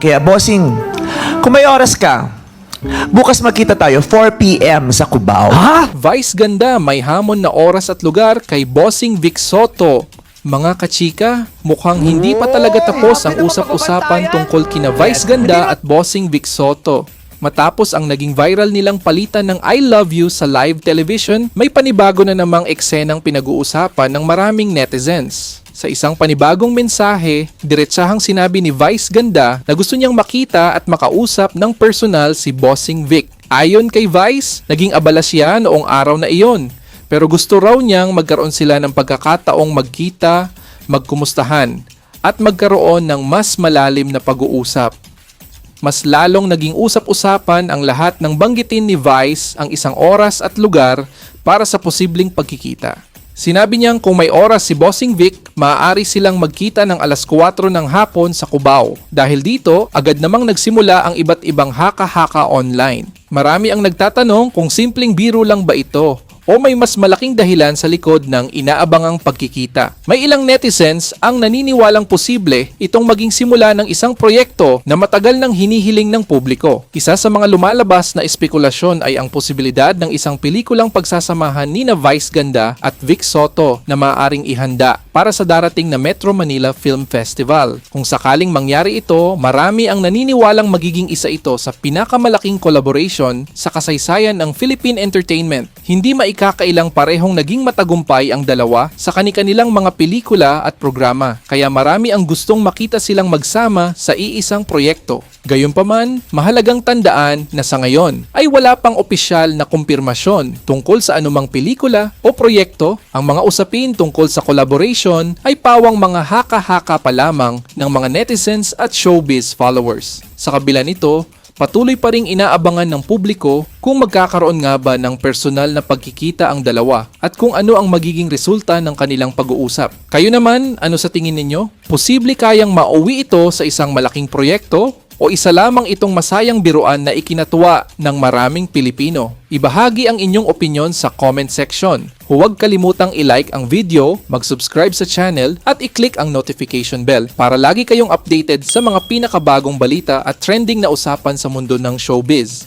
Kaya bossing, kung may oras ka, bukas magkita tayo 4 p.m. sa Cubao. Vice Ganda may hamon na oras at lugar kay Bossing Vic Soto. Mga kachika, mukhang hindi pa talaga tapos ang usap-usapan tungkol kina Vice Ganda at Bossing Vic Soto. Matapos ang naging viral nilang palitan ng I love you sa live television, may panibago na namang eksenang pinag-uusapan ng maraming netizens. Sa isang panibagong mensahe, diretsahang sinabi ni Vice Ganda na gusto niyang makita at makausap ng personal si Bossing Vic. Ayon kay Vice, naging abala siya noong araw na iyon. Pero gusto raw niyang magkaroon sila ng pagkakataong magkita, magkumustahan, at magkaroon ng mas malalim na pag-uusap. Mas lalong naging usap-usapan ang lahat ng banggitin ni Vice ang isang oras at lugar para sa posibleng pagkikita. Sinabi niyang kung may oras si Bossing Vic, maaari silang magkita ng alas 4 ng hapon sa Cubao. Dahil dito, agad namang nagsimula ang iba't ibang haka-haka online. Marami ang nagtatanong kung simpleng biro lang ba ito o may mas malaking dahilan sa likod ng inaabangang pagkikita. May ilang netizens ang naniniwalang posible itong maging simula ng isang proyekto na matagal nang hinihiling ng publiko. Isa sa mga lumalabas na espekulasyon ay ang posibilidad ng isang pelikulang pagsasamahan nina Vice Ganda at Vic Soto na maaaring ihanda para sa darating na Metro Manila Film Festival. Kung sakaling mangyari ito, marami ang naniniwalang magiging isa ito sa pinakamalaking collaboration sa kasaysayan ng Philippine entertainment. Hindi maikakailang parehong naging matagumpay ang dalawa sa kani-kanilang mga pelikula at programa, kaya marami ang gustong makita silang magsama sa iisang proyekto. Gayunpaman, mahalagang tandaan na sa ngayon ay wala pang opisyal na kumpirmasyon tungkol sa anumang pelikula o proyekto. Ang mga usapin tungkol sa collaboration ay pawang mga haka-haka pa lamang ng mga netizens at showbiz followers. Sa kabila nito, patuloy pa ring inaabangan ng publiko kung magkakaroon nga ba ng personal na pagkikita ang dalawa at kung ano ang magiging resulta ng kanilang pag-uusap. Kayo naman, ano sa tingin ninyo? Posible kayang mauwi ito sa isang malaking proyekto o isa lamang itong masayang biruan na ikinatuwa ng maraming Pilipino? Ibahagi ang inyong opinyon sa comment section. Huwag kalimutang i-like ang video, mag-subscribe sa channel at i-click ang notification bell para lagi kayong updated sa mga pinakabagong balita at trending na usapan sa mundo ng showbiz.